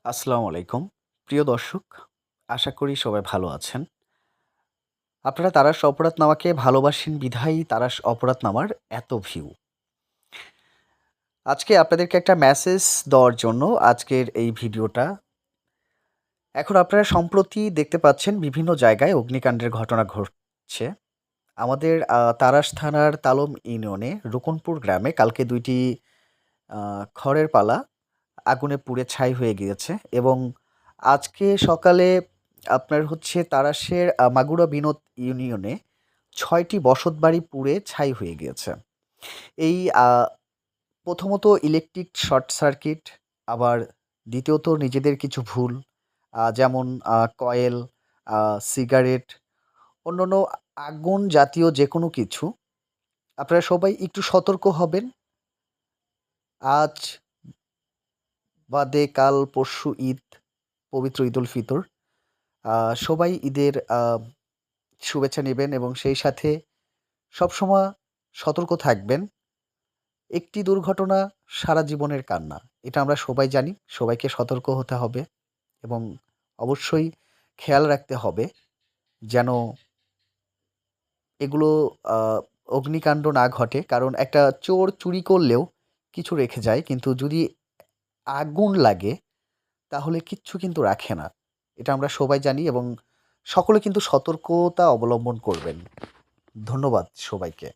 আসসালামু আলাইকুম। প্রিয় দর্শক, আশা করি সবাই ভালো আছেন। আপনারা তারাশ অপরাধনামাকে ভালোবাসেন বিধায়ই তারাশ অপরাধনামার এত ভিউ। আজকে আপনাদেরকে একটা মেসেজ দেওয়ার জন্য আজকের এই ভিডিওটা। এখন আপনারা সম্প্রতি দেখতে পাচ্ছেন বিভিন্ন জায়গায় অগ্নিকাণ্ডের ঘটনা ঘটছে। আমাদের তারাশ থানার তালম ইউনিয়নে রুকনপুর গ্রামে কালকে ২ টি খড়ের পালা আগুনে পুড়ে ছাই হয়ে গিয়েছে এবং আজকে সকালে আপনার হচ্ছে তারাশের মাগুরা বিনোদ ইউনিয়নে ৬টি বসতবাড়ি পুড়ে ছাই হয়ে গিয়েছে। এই প্রথমত ইলেকট্রিক শর্ট সার্কিট, আবার দ্বিতীয়ত নিজেদের কিছু ভুল, যেমন কয়েল, সিগারেট, অন্যান্য আগুন জাতীয় যেকোনো কিছু। আপনারা সবাই একটু সতর্ক হবেন। আজ বাদে কাল পরশু ঈদ, পবিত্র ঈদুল ফিতর। সবাই ঈদের শুভেচ্ছা নেবেন এবং সেই সাথে সবসময় সতর্ক থাকবেন। একটি দুর্ঘটনা সারা জীবনের কান্না। এটা আমরা সবাই জানি। সবাইকে সতর্ক হতে হবে এবং অবশ্যই খেয়াল রাখতে হবে যেন এগুলো আ অগ্নিকাণ্ড না ঘটে। কারণ একটা চোর চুরি করলেও কিছু রেখে যায়। কিন্তু যদি আগুন লাগে তাহলে কিচ্ছু কিন্তু রাখে না। এটা আমরা সবাই জানি এবং সকলে কিন্তু সতর্কতা অবলম্বন করবেন। ধন্যবাদ সবাইকে।